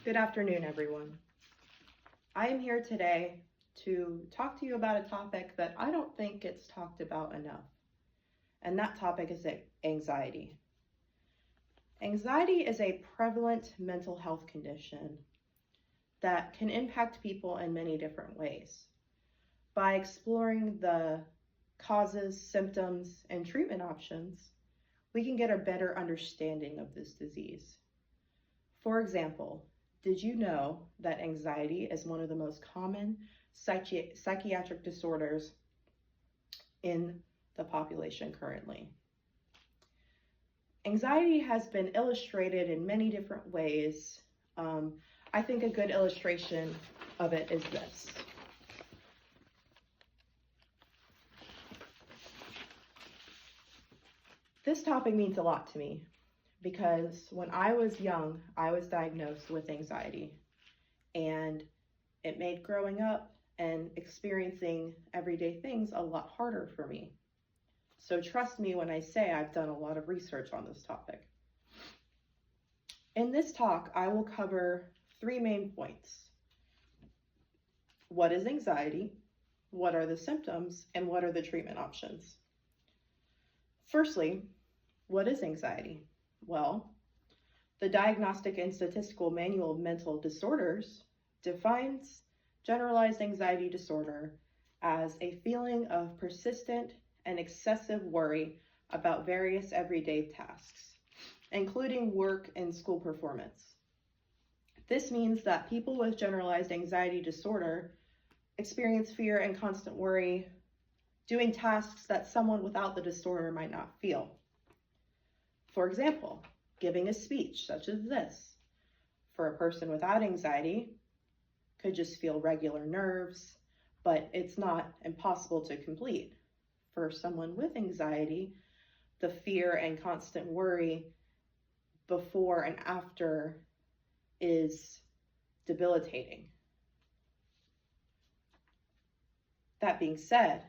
Good afternoon, everyone. I am here today to talk to you about a topic that I don't think gets talked about enough, and that topic is anxiety. Anxiety is a prevalent mental health condition that can impact people in many different ways. By exploring the causes, symptoms, and treatment options, we can get a better understanding of this disease. For example, did you know that anxiety is one of the most common psychiatric disorders in the population currently? Anxiety has been illustrated in many different ways. I think a good illustration of it is this. This topic means a lot to me because when I was young, I was diagnosed with anxiety, and it made growing up and experiencing everyday things a lot harder for me. So trust me when I say I've done a lot of research on this topic. In this talk, I will cover 3 main points. What is anxiety? What are the symptoms? And what are the treatment options? Firstly, what is anxiety? Well, the Diagnostic and Statistical Manual of Mental Disorders defines generalized anxiety disorder as a feeling of persistent and excessive worry about various everyday tasks, including work and school performance. This means that people with generalized anxiety disorder experience fear and constant worry doing tasks that someone without the disorder might not feel. For example, giving a speech such as this, for a person without anxiety, could just feel regular nerves, but it's not impossible to complete. For someone with anxiety, the fear and constant worry before and after is debilitating. That being said,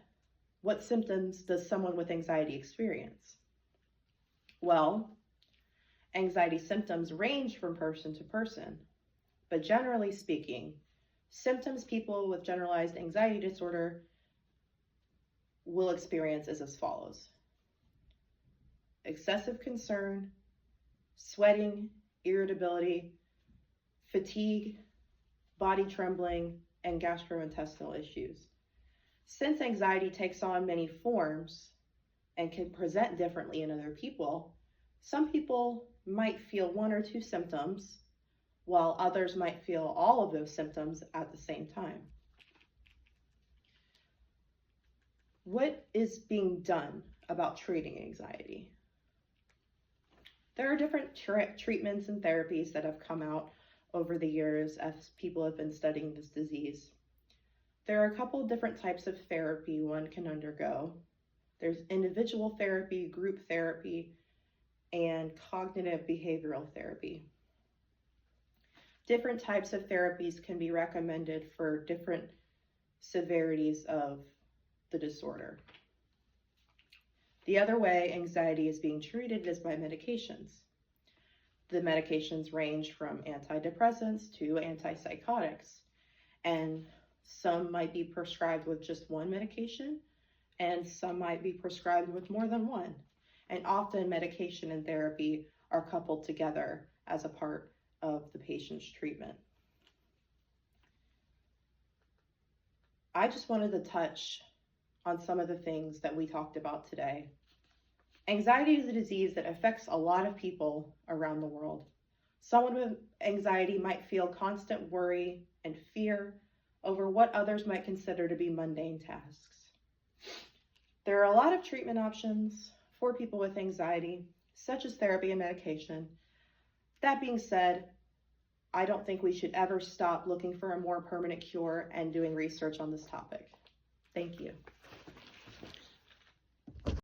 what symptoms does someone with anxiety experience? Well, anxiety symptoms range from person to person, but generally speaking, symptoms people with generalized anxiety disorder will experience is as follows: excessive concern, sweating, irritability, fatigue, body trembling, and gastrointestinal issues. Since anxiety takes on many forms and can present differently in other people, some people might feel 1 or 2 symptoms, while others might feel all of those symptoms at the same time. What is being done about treating anxiety? There are different treatments and therapies that have come out over the years as people have been studying this disease. There are a couple of different types of therapy one can undergo. There's individual therapy, group therapy, and cognitive behavioral therapy. Different types of therapies can be recommended for different severities of the disorder. The other way anxiety is being treated is by medications. The medications range from antidepressants to antipsychotics, and some might be prescribed with just one medication, and some might be prescribed with more than one. And often medication and therapy are coupled together as a part of the patient's treatment. I just wanted to touch on some of the things that we talked about today. Anxiety is a disease that affects a lot of people around the world. Someone with anxiety might feel constant worry and fear over what others might consider to be mundane tasks. There are a lot of treatment options for people with anxiety, such as therapy and medication. That being said, I don't think we should ever stop looking for a more permanent cure and doing research on this topic. Thank you.